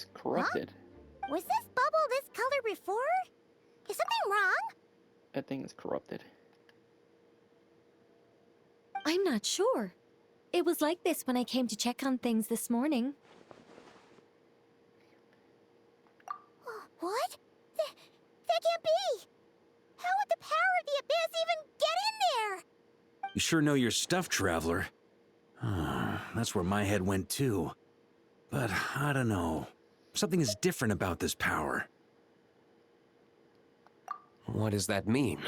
It's corrupted. Huh? Was this bubble this color before? Is something wrong? I think it's corrupted. I'm not sure. It was like this when I came to check on things this morning. What? That can't be! How would the power of the Abyss even get in there? You sure know your stuff, Traveler. That's where my head went too. But I don't know. Something is different about this power. What does that mean?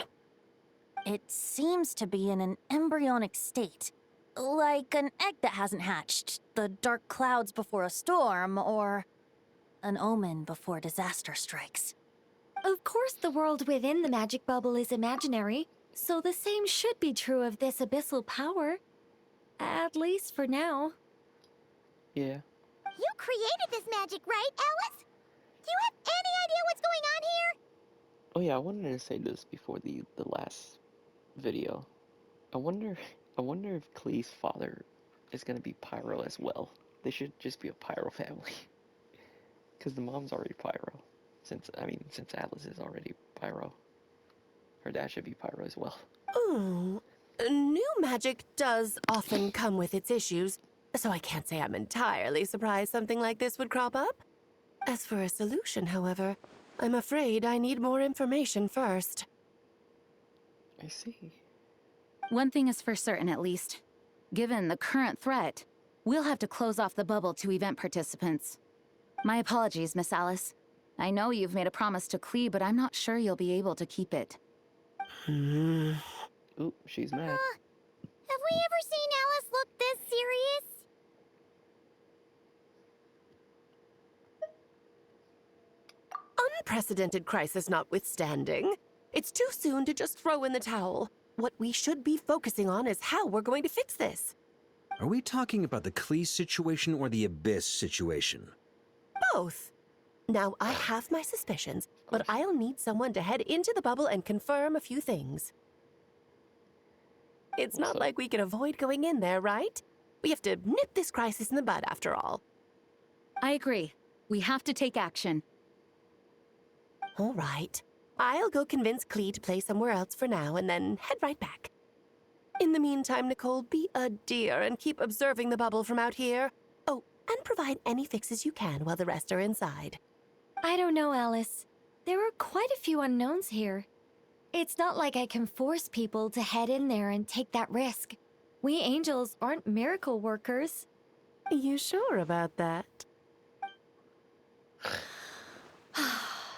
It seems to be in an embryonic state. Like an egg that hasn't hatched, the dark clouds before a storm, or an omen before disaster strikes. Of course, the world within the magic bubble is imaginary, so the same should be true of this abyssal power. At least for now. Yeah. You created this magic, right, Alice? Do you have any idea what's going on here? Oh yeah, I wanted to say this before the last video. I wonder if Klee's father is gonna be Pyro as well. They should just be a Pyro family. Cause the mom's already Pyro. Since Alice is already Pyro. Her dad should be Pyro as well. Ooh, new magic does often come with its issues, so I can't say I'm entirely surprised something like this would crop up. As for a solution, however, I'm afraid I need more information first. I see. One thing is for certain, at least. Given the current threat, we'll have to close off the bubble to event participants. My apologies, Miss Alice. I know you've made a promise to Klee, but I'm not sure you'll be able to keep it. Oop, she's mad. Have we ever seen Alice look this serious? Unprecedented crisis notwithstanding, it's too soon to just throw in the towel. What we should be focusing on is how we're going to fix this. Are we talking about the Klee situation or the Abyss situation? Both. Now, I have my suspicions, but I'll need someone to head into the bubble and confirm a few things. It's not like we can avoid going in there, right? We have to nip this crisis in the bud, after all. I agree. We have to take action. All right. I'll go convince Klee to play somewhere else for now and then head right back. In the meantime, Nicole, be a dear and keep observing the bubble from out here. Oh, and provide any fixes you can while the rest are inside. I don't know, Alice. There are quite a few unknowns here. It's not like I can force people to head in there and take that risk. We angels aren't miracle workers. You sure about that?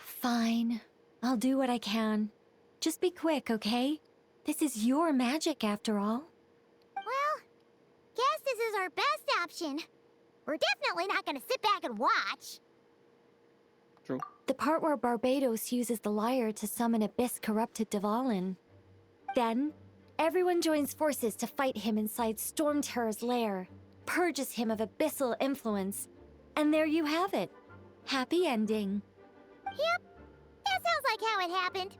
Fine. I'll do what I can. Just be quick, okay? This is your magic, after all. Well, guess this is our best option. We're definitely not gonna sit back and watch. True. The part where Barbados uses the lyre to summon Abyss-corrupted Dvalin. Then, everyone joins forces to fight him inside Storm Terror's lair, purges him of abyssal influence, and there you have it. Happy ending. Yep, that sounds like how it happened.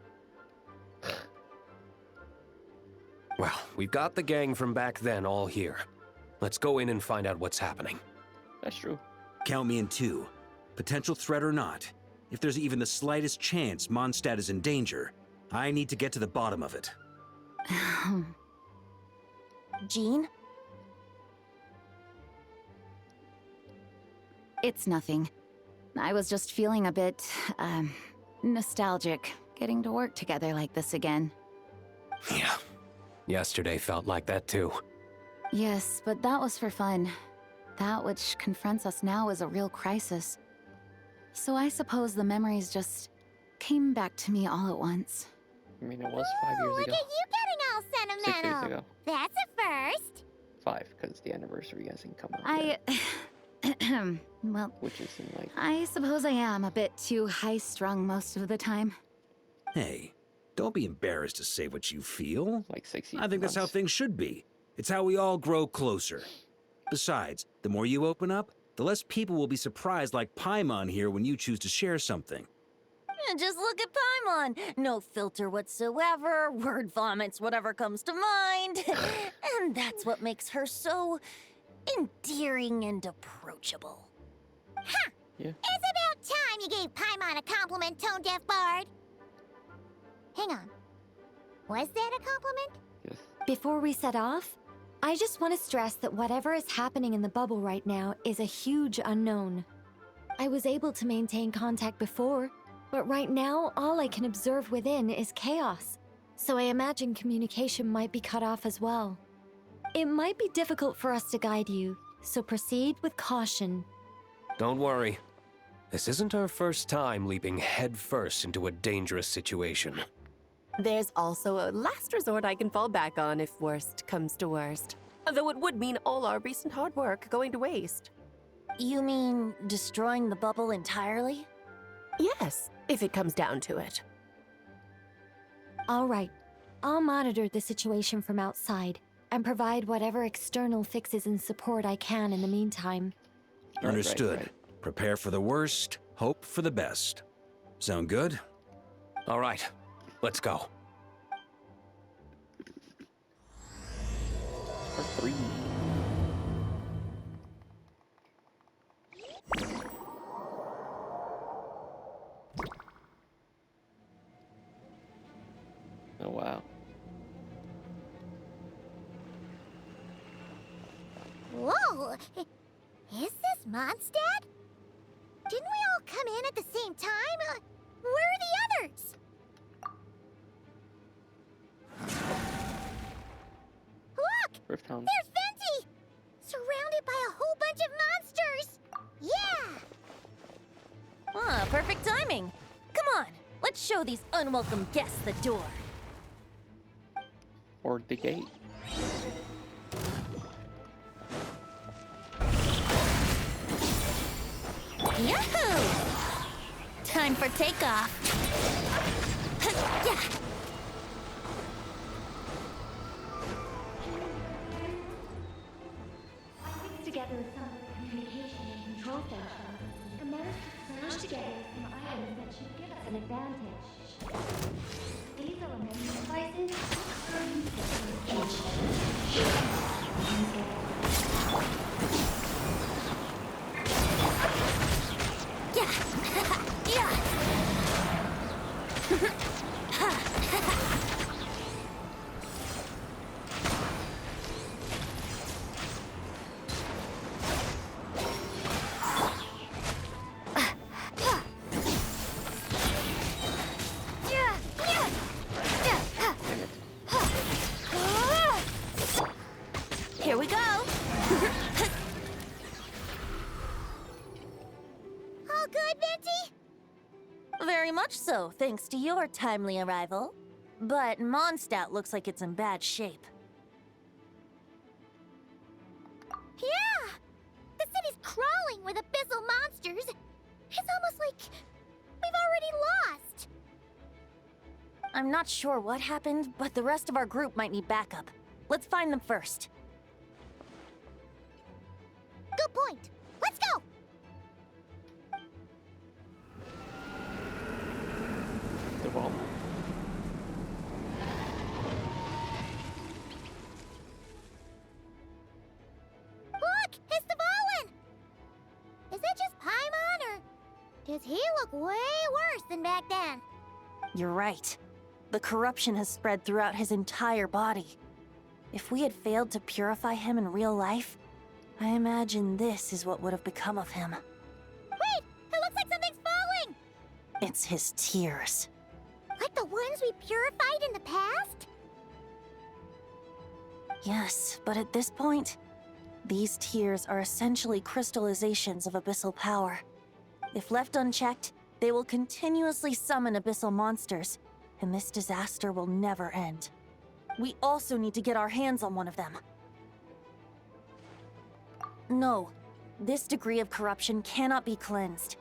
Well, we've got the gang from back then all here. Let's go in and find out what's happening. That's true. Count me in too. Potential threat or not, if there's even the slightest chance Mondstadt is in danger, I need to get to the bottom of it. Jean? It's nothing. I was just feeling a bit, nostalgic, getting to work together like this again. Yeah. Yesterday felt like that too. Yes, but that was for fun. That which confronts us now is a real crisis. So I suppose the memories just came back to me all at once. I mean, it was 5 years Look ago. at you getting all 6 sentimental. days ago. That's a first. 5, because the anniversary hasn't come out yet. Well, Which is in like... I suppose I am a bit too high-strung most of the time. Hey, don't be embarrassed to say what you feel. Like 6 I think that's how months. things should be. It's how we all grow closer. Besides, the more you open up, the less people will be surprised like Paimon here when you choose to share something. Just look at Paimon. No filter whatsoever, word vomits whatever comes to mind. And that's what makes her so endearing and approachable. Ha! Yeah. It's about time you gave Paimon a compliment, Tone Deaf Bard. Hang on. Was that a compliment? Yes. Before we set off, I just want to stress that whatever is happening in the bubble right now is a huge unknown. I was able to maintain contact before, but right now all I can observe within is chaos. So I imagine communication might be cut off as well. It might be difficult for us to guide you, so proceed with caution. Don't worry. This isn't our first time leaping headfirst into a dangerous situation. There's also a last resort I can fall back on if worst comes to worst. Though it would mean all our recent hard work going to waste. You mean destroying the bubble entirely? Yes, if it comes down to it. All right, I'll monitor the situation from outside and provide whatever external fixes and support I can in the meantime. Understood. Right. Prepare for the worst, hope for the best. Sound good? All right, let's go. Part 3. Oh wow. Whoa! Is this Mondstadt? Didn't we all come in at the same time? Where are the others? Look! Rift Hound. There's Venti! Surrounded by a whole bunch of monsters! Yeah! Ah, perfect timing. Come on, let's show these unwelcome guests the door. Or the gate. Yahoo! Time for takeoff. Yeah. Together some communication and control functions, and managed to smash together some items that should give us an advantage. These elements and devices are used Yeah. Yeah. Here we go. All good, Venti? Very much so, thanks to your timely arrival. But Mondstadt looks like it's in bad shape. Yeah! The city's crawling with abyssal monsters. It's almost like we've already lost. I'm not sure what happened, but the rest of our group might need backup. Let's find them first. Good point. Let's go! The vault. Look! It's the Valen! Is that just Paimon, or does he look way worse than back then? You're right. The corruption has spread throughout his entire body. If we had failed to purify him in real life, I imagine this is what would have become of him. Wait! It looks like something's falling! It's his tears. Like the ones we purified in the past? Yes, but at this point, these tears are essentially crystallizations of abyssal power. If left unchecked, they will continuously summon abyssal monsters, and this disaster will never end. We also need to get our hands on one of them. No, this degree of corruption cannot be cleansed.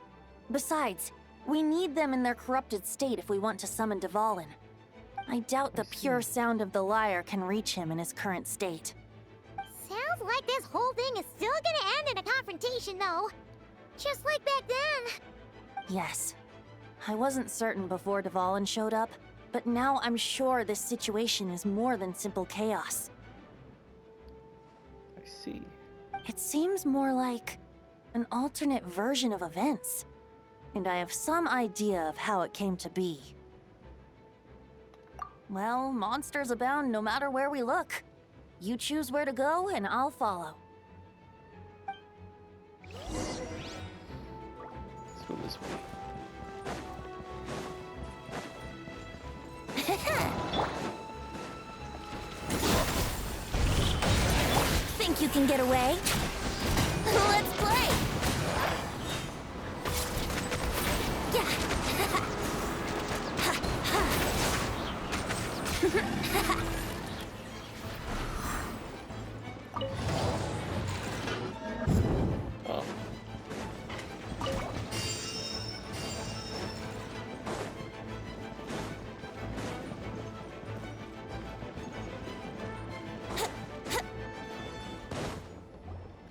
Besides, we need them in their corrupted state if we want to summon Dvalin. I doubt the pure sound of the lyre can reach him in his current state. Sounds like this whole thing is still gonna end in a confrontation, though. Just like back then. Yes. I wasn't certain before Dvalin showed up, but now I'm sure this situation is more than simple chaos. I see. It seems more like an alternate version of events. And I have some idea of how it came to be. Well, monsters abound no matter where we look. You choose where to go, and I'll follow. Let's go this way. Think you can get away? Let's play! Yeah! Oh.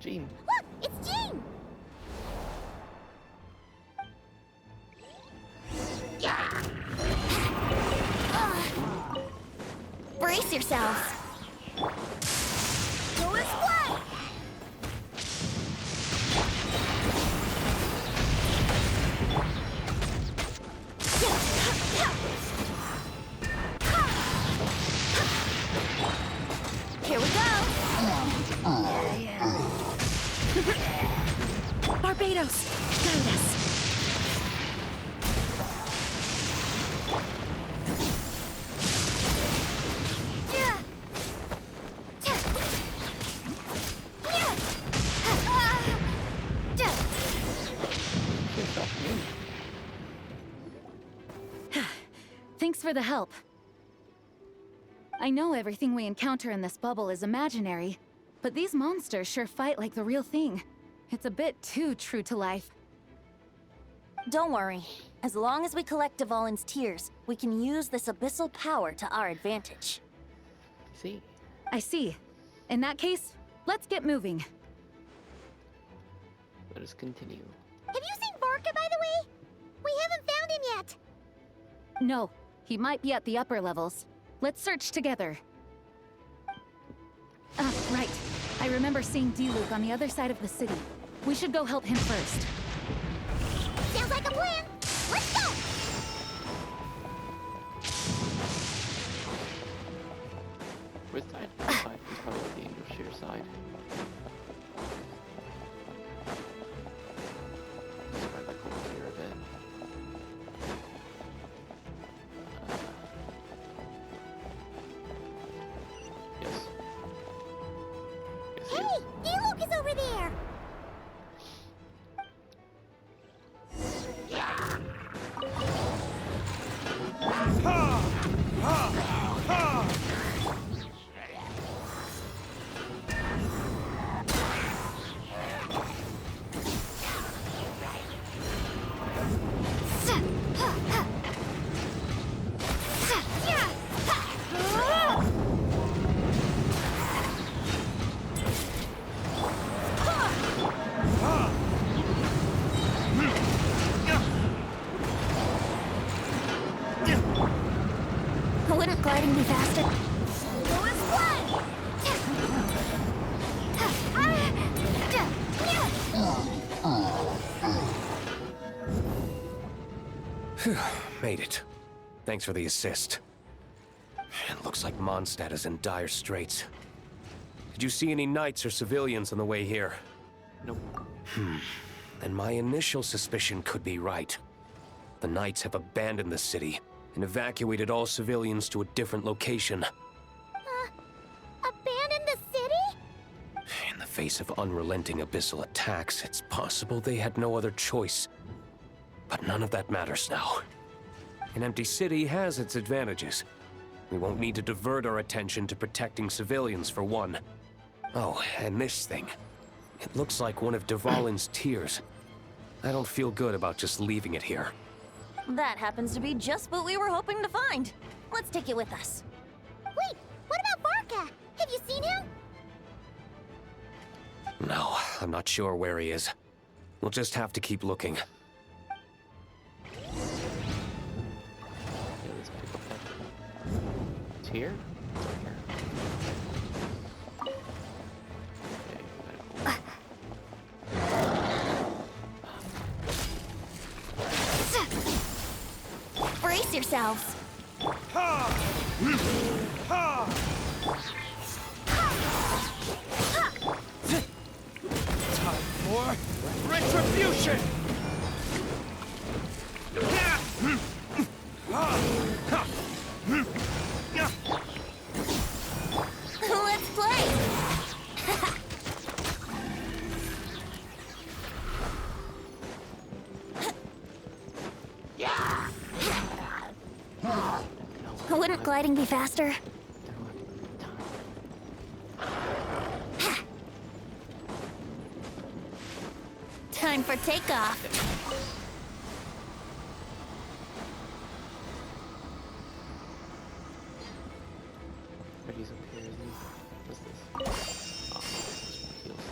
Jean. Look, it's Jean! Brace yourselves! Go and fly! Here we go! Barbados, guide us. Thanks for the help. I know everything we encounter in this bubble is imaginary, but these monsters sure fight like the real thing. It's a bit too true to life. Don't worry. As long as we collect Dvalin's tears, we can use this abyssal power to our advantage. See? I see. In that case, let's get moving. Let us continue. Have you seen Varka, by the way? We haven't found him yet. No, he might be at the upper levels. Let's search together. Ah, right. I remember seeing D-Luke on the other side of the city. We should go help him first. Sounds like a plan. Let's go! Which side? This side is probably the Angel Shear side. Let's try back over here a bit. Yes. Yes, he Hey, is. D-Luke is over there! Wouldn't gliding be faster? Go and fly! Made it. Thanks for the assist. It looks like Mondstadt is in dire straits. Did you see any knights or civilians on the way here? Nope. Then my initial suspicion could be right. The knights have abandoned the city and evacuated all civilians to a different location. Abandon the city? In the face of unrelenting abyssal attacks, it's possible they had no other choice. But none of that matters now. An empty city has its advantages. We won't need to divert our attention to protecting civilians, for one. Oh, and this thing. It looks like one of Dvalin's tears. I don't feel good about just leaving it here. That happens to be just what we were hoping to find. Let's take it with us. Wait, what about Varka? Have you seen him? No, I'm not sure where he is. We'll just have to keep looking. Yeah, let's pick up that. It's here? It's right here. Okay, we gotta go. yourselves. Time for retribution! Let's play! Wouldn't gliding be faster? Time for takeoff. But he's up here, isn't he? What's this? Oh, it's my heels.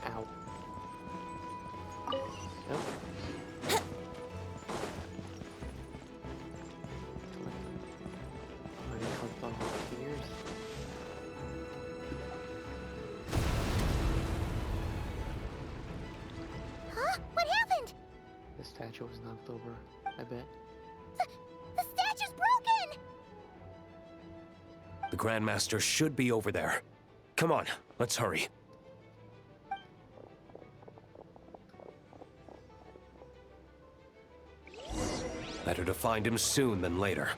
Ow. Nope. I clicked on all ears. Huh? What happened? The statue was knocked over, I bet. The statue's broken! The Grandmaster should be over there. Come on, let's hurry. Better to find him soon than later.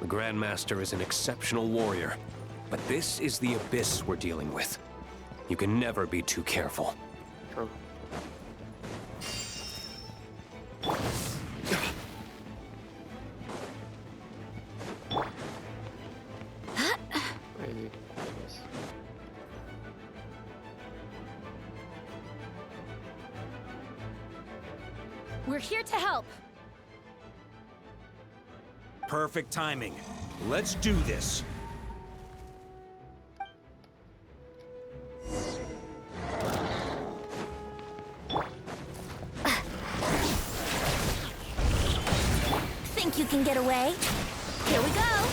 The Grandmaster is an exceptional warrior, but this is the abyss we're dealing with. You can never be too careful. True. Crazy. Yes. We're here to help. Perfect timing. Let's do this. Think you can get away? Here we go!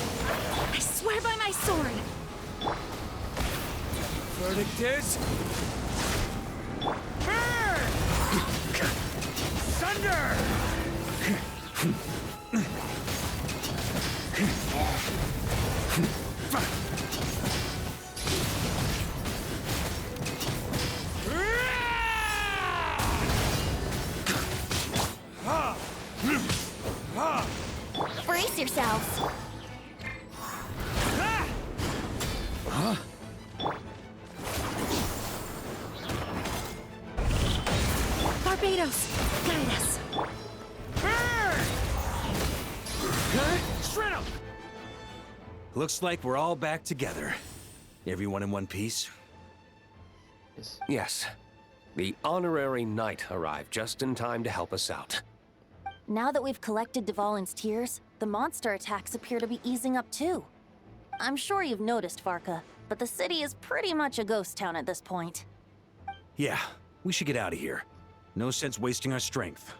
I swear by my sword. Verdict is... burn! Thunder! Brace yourselves. Barbados, guide us. Shred 'em! Looks like we're all back together. Everyone in one piece? Yes. Yes, the honorary knight arrived just in time to help us out. Now that we've collected Dvalin's tears, the monster attacks appear to be easing up too. I'm sure you've noticed, Varka, but the city is pretty much a ghost town at this point. Yeah, we should get out of here. No sense wasting our strength.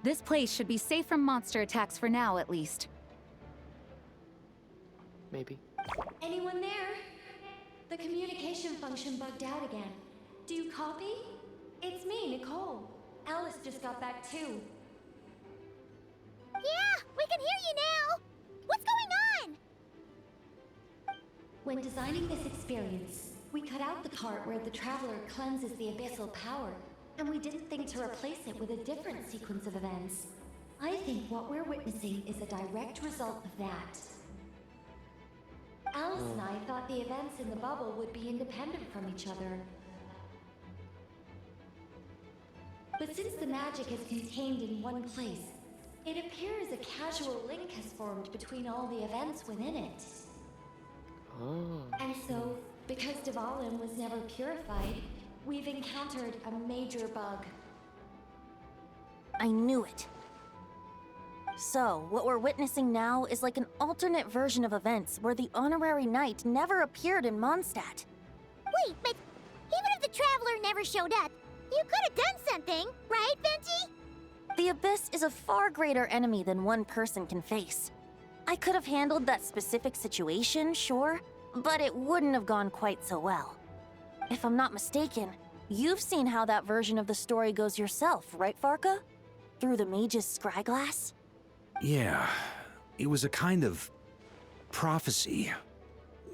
This place should be safe from monster attacks for now, at least. Maybe. Anyone there? The communication function bugged out again. Do you copy? It's me, Nicole. Alice just got back too. Yeah, we can hear you now! What's going on? When designing this experience, we cut out the part where the Traveler cleanses the abyssal power, and we didn't think to replace it with a different sequence of events. I think what we're witnessing is a direct result of that. Alice and I thought the events in the bubble would be independent from each other. But since the magic is contained in one place, it appears a casual link has formed between all the events within it. Oh. And so, because Dvalin was never purified, we've encountered a major bug. I knew it. So, what we're witnessing now is like an alternate version of events where the honorary knight never appeared in Mondstadt. Wait, but even if the Traveler never showed up, you could have done something, right, Venti? The Abyss is a far greater enemy than one person can face. I could have handled that specific situation, sure, but it wouldn't have gone quite so well. If I'm not mistaken, you've seen how that version of the story goes yourself, right, Farka? Through the mage's scryglass? Yeah, it was a kind of prophecy.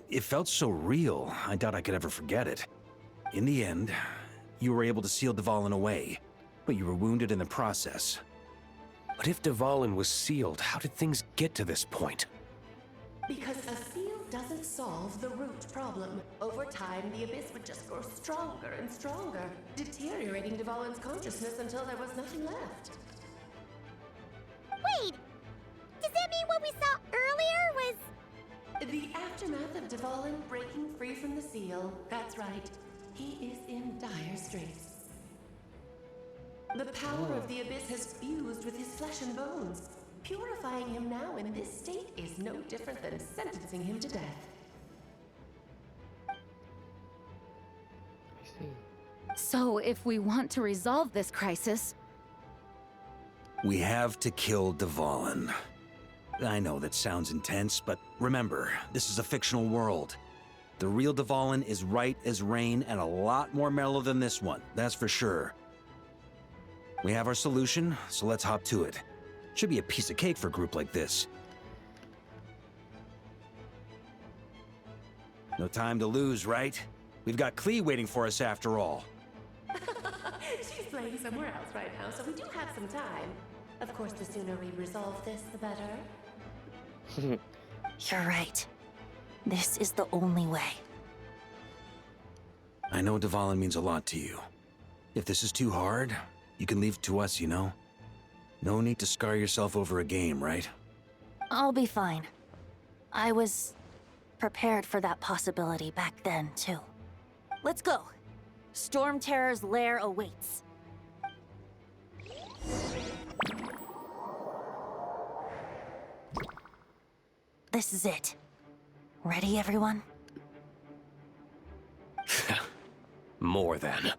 It felt so real, I doubt I could ever forget it. In the end, you were able to seal Dvalin away, but you were wounded in the process. But if Dvalin was sealed, how did things get to this point? Because a seal doesn't solve the root problem. Over time, the Abyss would just grow stronger and stronger, deteriorating Dvalin's consciousness until there was nothing left. Wait, does that mean what we saw earlier was... The aftermath of Dvalin breaking free from the seal, that's right. He is in dire straits. The power of the Abyss has fused with his flesh and bones. Purifying him now in this state is no different than sentencing him to death. I see. So, if we want to resolve this crisis, We have to kill Dvalin. I know that sounds intense, but remember, this is a fictional world. The real Dvalin is right as rain and a lot more mellow than this one, that's for sure. We have our solution, so let's hop to it. Should be a piece of cake for a group like this. No time to lose, right? We've got Klee waiting for us after all. She's playing somewhere else right now, so we do have some time. Of course, the sooner we resolve this, the better. You're right. This is the only way. I know Dvalin means a lot to you. If this is too hard, you can leave it to us, you know? No need to scar yourself over a game, right? I'll be fine. I was prepared for that possibility back then, too. Let's go. Storm Terror's lair awaits. This is it. Ready, everyone? More than.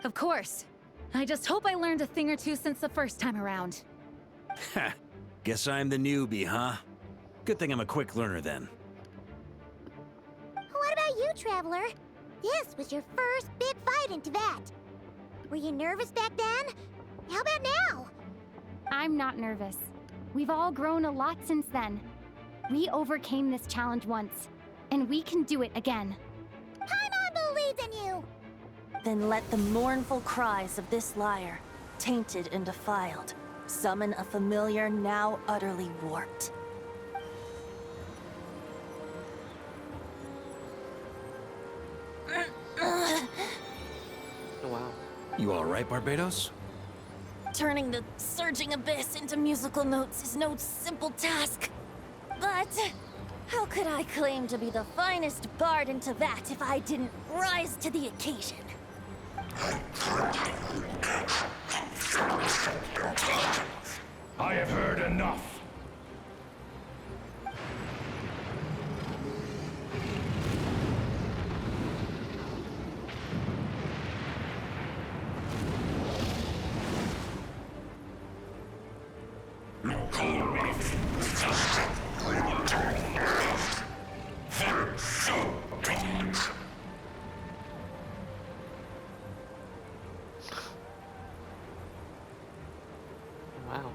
of course. I just hope I learned a thing or two since the first time around. Ha! Guess I'm the newbie, huh? Good thing I'm a quick learner then. What about you, Traveler? This was your first big fight in Tibet. Were you nervous back then? How about now? I'm not nervous. We've all grown a lot since then. We overcame this challenge once, and we can do it again. Paimon believes in you! Then let the mournful cries of this lyre, tainted and defiled, summon a familiar now utterly warped. Oh, wow. You all right, Barbados? Turning the surging abyss into musical notes is no simple task. But how could I claim to be the finest bard in Tibet if I didn't rise to the occasion? I have heard enough. Wow.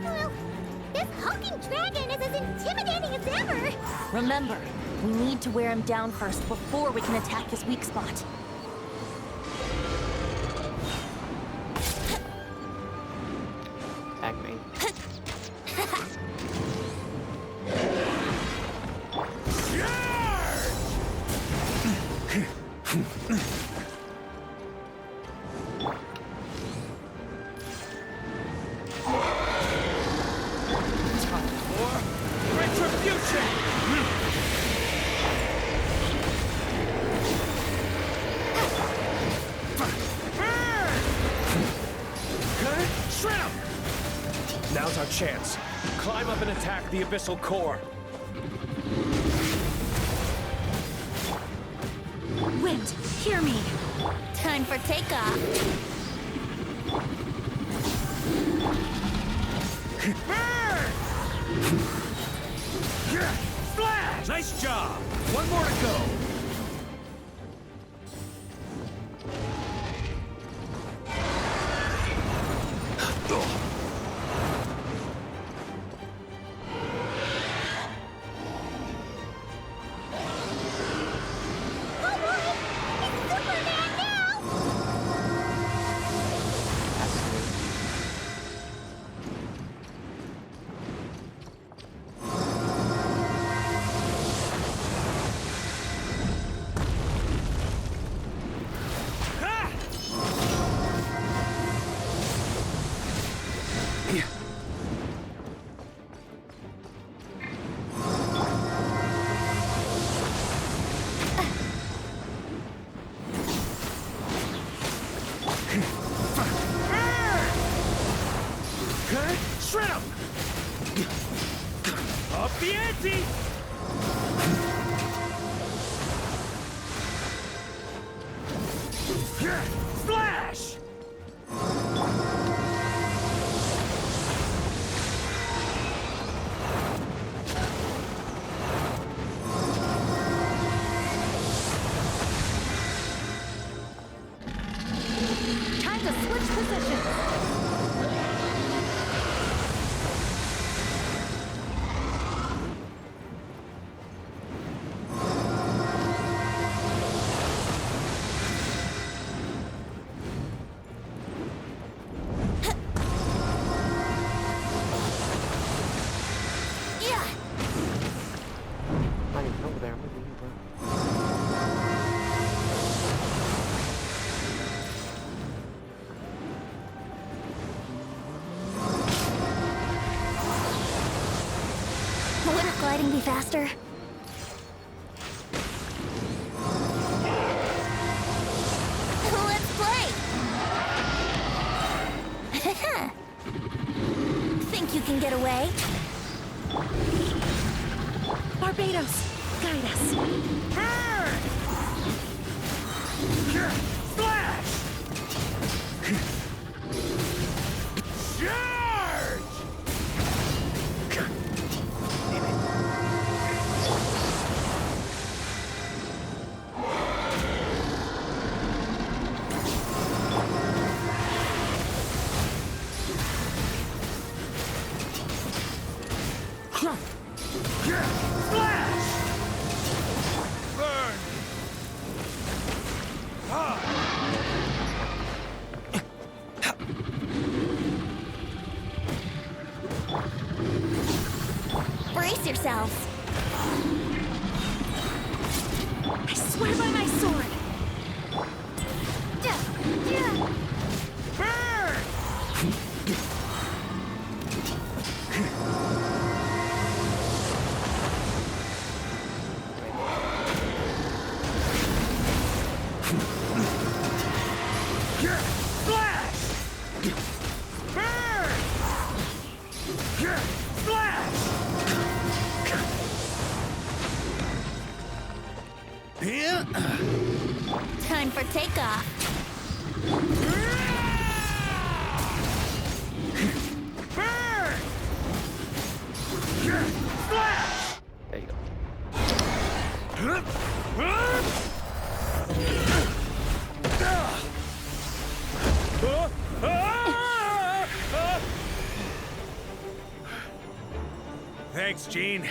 Well, this hulking dragon is as intimidating as ever! Remember, we need to wear him down first before we can attack his weak spot. Tag me. Now's our chance. Climb up and attack the abyssal core. Wind, hear me. Time for takeoff. Splash! Nice job! One more to go. Shred him! Up the ante! Splash! Time to switch positions. Not even over there. I'm gonna leave, bro. Wouldn't gliding be faster? Let's play! Think you can get away? Barbados, guide us. Splash! Charge! Splash! Burn! Brace yourselves. I swear by my sword. Time for takeoff. There you go. Thanks, Gene.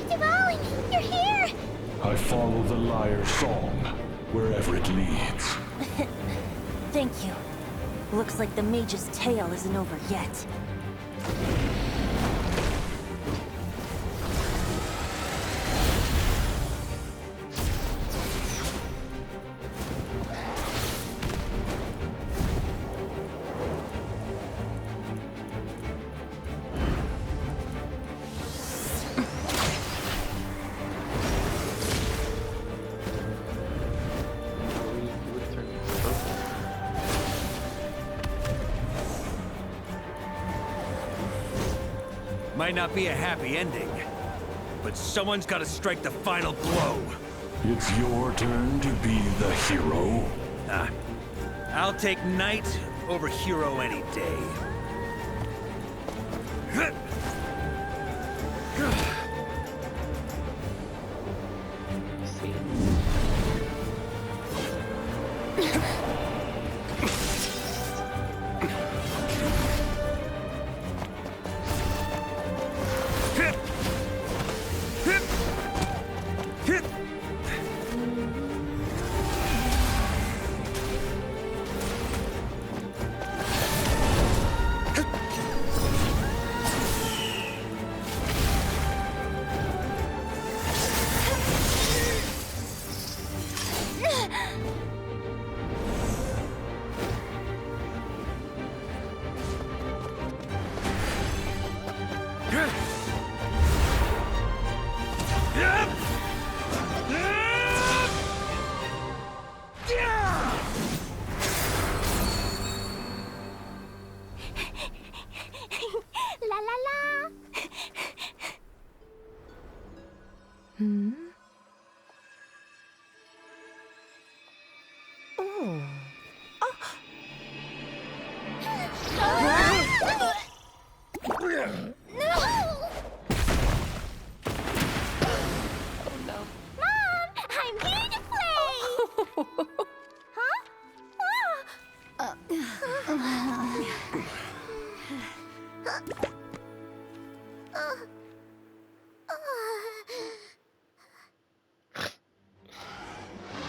Dvalin, you're here! I follow the lyre's song, wherever it leads. Thank you. Looks like the mage's tale isn't over yet. Might not be a happy ending, but someone's got to strike the final blow. It's your turn to be the hero. I'll take knight over hero any day. See. La la la! Hmm? Mom, I'm here to play! Huh?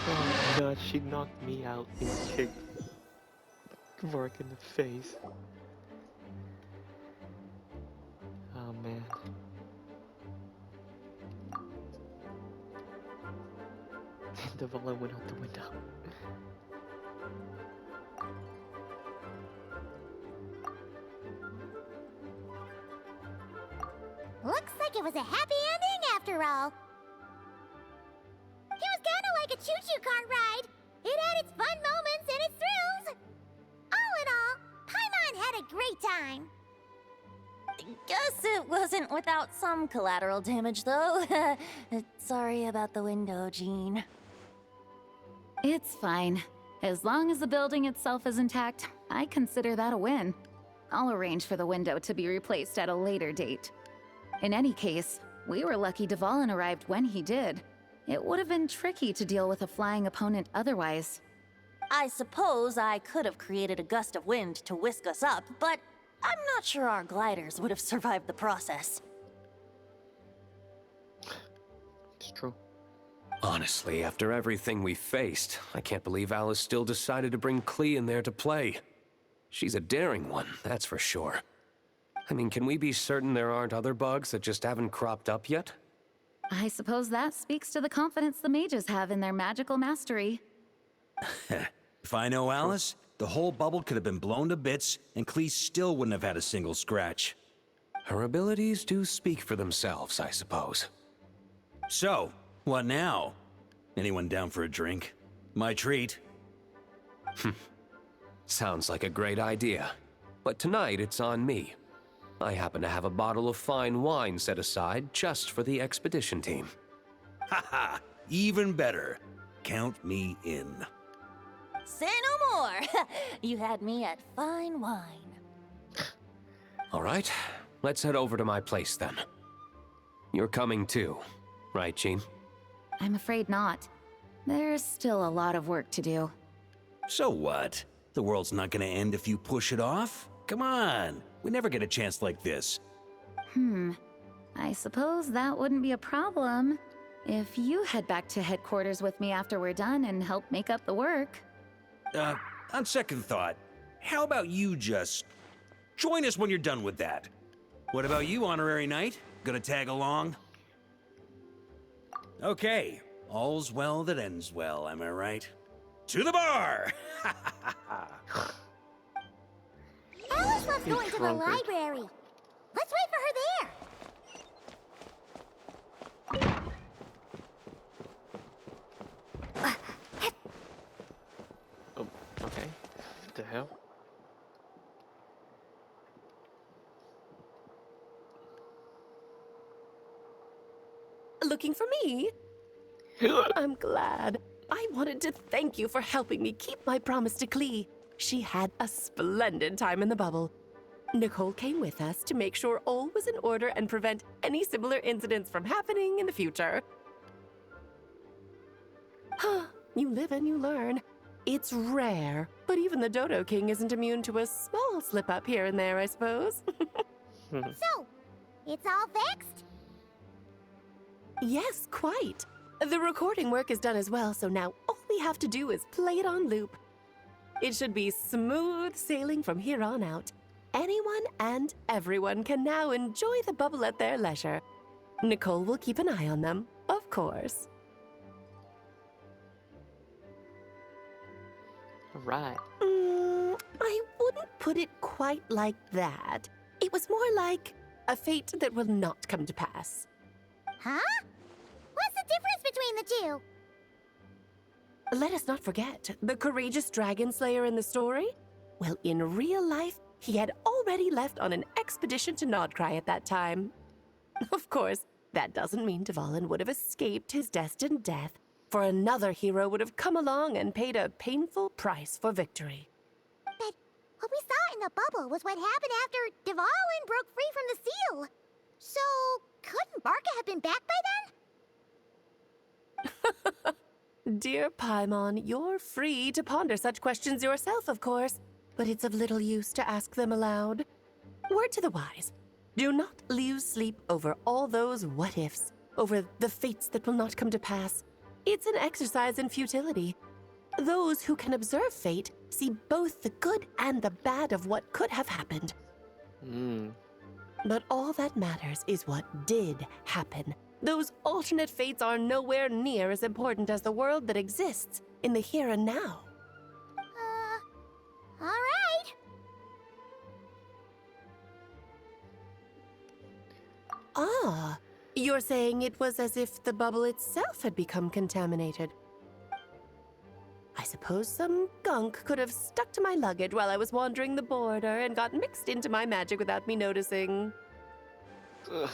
Oh god, she knocked me out and kicked Vark in the face. Oh man. The Dvalin went out the window. Looks like it was a happy ending after all. It was kind of like a choo-choo cart ride. It had its fun moments and its thrills. All in all, Paimon had a great time. Guess it wasn't without some collateral damage, though. Sorry about the window, Jean. It's fine. As long as the building itself is intact, I consider that a win. I'll arrange for the window to be replaced at a later date. In any case, we were lucky Dvalin arrived when he did. It would have been tricky to deal with a flying opponent otherwise. I suppose I could have created a gust of wind to whisk us up, but I'm not sure our gliders would have survived the process. It's true. Honestly, after everything we faced, I can't believe Alice still decided to bring Klee in there to play. She's a daring one, that's for sure. I mean, can we be certain there aren't other bugs that just haven't cropped up yet? I suppose that speaks to the confidence the mages have in their magical mastery. If I know Alice, the whole bubble could have been blown to bits, and Klee still wouldn't have had a single scratch. Her abilities do speak for themselves, I suppose. So, what now? Anyone down for a drink? My treat. Sounds like a great idea. But tonight it's on me. I happen to have a bottle of fine wine set aside just for the expedition team. Haha, even better. Count me in. Say no more! You had me at fine wine. All right, let's head over to my place then. You're coming too, right, Jean? I'm afraid not. There's still a lot of work to do. So what? The world's not gonna end if you push it off? Come on, we never get a chance like this. I suppose that wouldn't be a problem if you head back to headquarters with me after we're done and help make up the work. On second thought, how about you just join us when you're done with that? What about you, Honorary Knight? Gonna tag along? Okay, all's well that ends well, am I right? To the bar! Alice loves going to the drunkard. library. Let's wait for her there. Oh, okay. What the hell? Looking for me? I'm glad. I wanted to thank you for helping me keep my promise to Klee. She had a splendid time in the bubble. Nicole came with us to make sure all was in order and prevent any similar incidents from happening in the future. You live and you learn. It's rare, but even the Dodo King isn't immune to a small slip-up here and there, I suppose. So, it's all fixed? Yes, quite. The recording work is done as well, so now all we have to do is play it on loop. It should be smooth sailing from here on out. Anyone and everyone can now enjoy the bubble at their leisure. Nicole will keep an eye on them, of course. Right. I wouldn't put it quite like that. It was more like a fate that will not come to pass. Huh? What's the difference between the two? Let us not forget the courageous dragon slayer in the story. Well, in real life, he had already left on an expedition to Nodcry at that time. Of course, that doesn't mean Dvalin would have escaped his destined death, for another hero would have come along and paid a painful price for victory. But what we saw in the bubble was what happened after Dvalin broke free from the seal. So, couldn't Barca have been back by then? Dear Paimon, you're free to ponder such questions yourself, of course, but it's of little use to ask them aloud. Word to the wise, do not lose sleep over all those what-ifs, over the fates that will not come to pass. It's an exercise in futility. Those who can observe fate see both the good and the bad of what could have happened. But all that matters is what did happen. Those alternate fates are nowhere near as important as the world that exists in the here and now. All right. Ah, you're saying it was as if the bubble itself had become contaminated. I suppose some gunk could have stuck to my luggage while I was wandering the border and got mixed into my magic without me noticing. Ugh.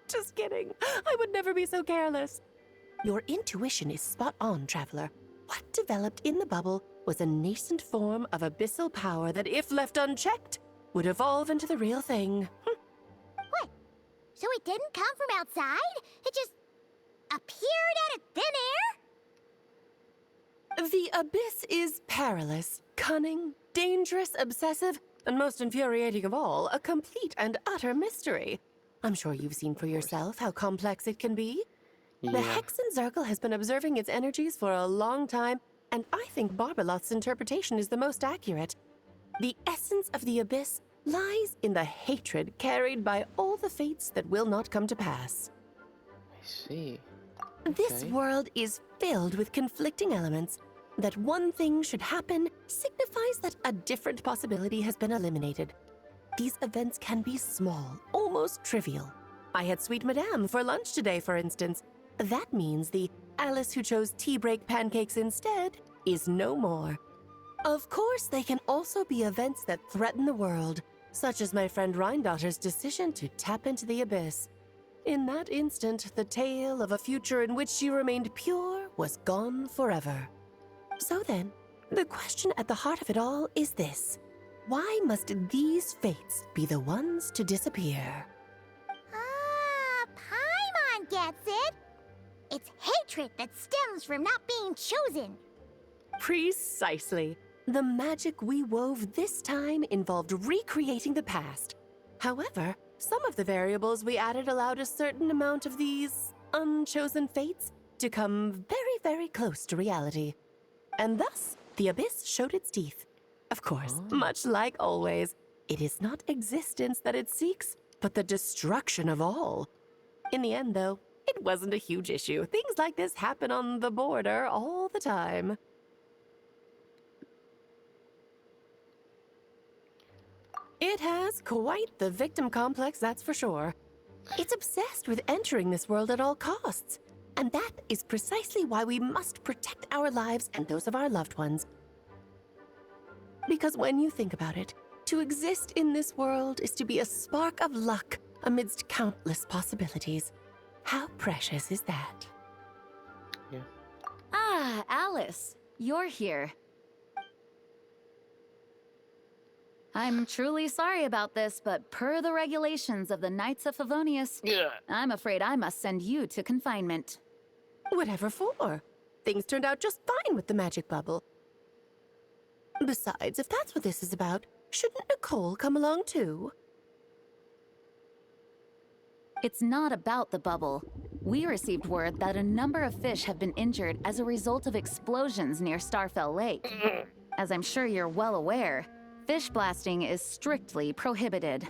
Just kidding. I would never be so careless. Your intuition is spot on, Traveler. What developed in the bubble was a nascent form of abyssal power that, if left unchecked, would evolve into the real thing. What? So it didn't come from outside? It just appeared out of thin air? The abyss is perilous, cunning, dangerous, obsessive, and most infuriating of all, a complete and utter mystery. I'm sure you've seen for yourself how complex it can be. Yeah. The Hexen Circle has been observing its energies for a long time, and I think Barbalot's interpretation is the most accurate. The essence of the abyss lies in the hatred carried by all the fates that will not come to pass. I see. This Okay. world is filled with conflicting elements. That one thing should happen signifies that a different possibility has been eliminated. These events can be small, almost trivial. I had Sweet Madame for lunch today, for instance. That means the Alice who chose tea break pancakes instead is no more. Of course, they can also be events that threaten the world, such as my friend Rhindotter's decision to tap into the abyss. In that instant, the tale of a future in which she remained pure was gone forever. So then, the question at the heart of it all is this. Why must these fates be the ones to disappear? Ah, Paimon gets it. It's hatred that stems from not being chosen. Precisely. The magic we wove this time involved recreating the past. However, some of the variables we added allowed a certain amount of these unchosen fates to come very, very close to reality. And thus, the abyss showed its teeth. Of course, much like always, it is not existence that it seeks, but the destruction of all. In the end, though, it wasn't a huge issue. Things like this happen on the border all the time. It has quite the victim complex, that's for sure. It's obsessed with entering this world at all costs. And that is precisely why we must protect our lives and those of our loved ones. Because when you think about it, to exist in this world is to be a spark of luck amidst countless possibilities. How precious is that? Yeah. Ah, Alice, you're here. I'm truly sorry about this, but per the regulations of the Knights of Favonius, I'm afraid I must send you to confinement. Whatever for? Things turned out just fine with the magic bubble. Besides, if that's what this is about, shouldn't Nicole come along too? It's not about the bubble. We received word that a number of fish have been injured as a result of explosions near Starfell Lake. As I'm sure you're well aware, fish blasting is strictly prohibited.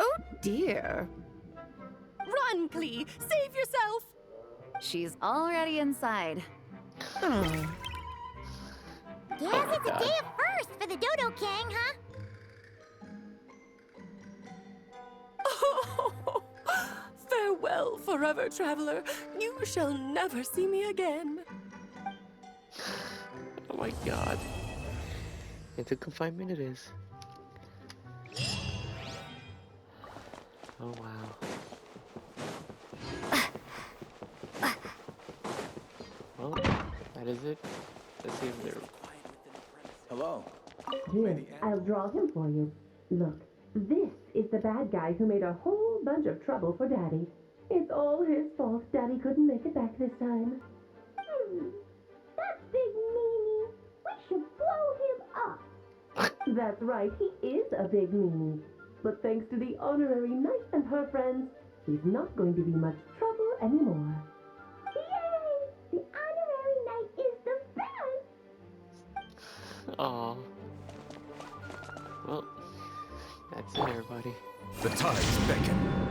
Oh dear. Run, Klee! Save yourself! She's already inside. Guess it's a day of first for the Dodo King, huh? Oh, farewell, forever traveler. You shall never see me again. Oh my god. Into confinement it is. Oh wow. Well, that is it. Let's see if they're... Hello. Here, I'll draw him for you. Look, this is the bad guy who made a whole bunch of trouble for Daddy. It's all his fault Daddy couldn't make it back this time. That big meanie. We should blow him up. That's right, he is a big meanie. But thanks to the honorary knight and her friends, he's not going to be much trouble anymore. Yay! The honorary knight is the best! Aw. Well, that's it, everybody. The tides beckon.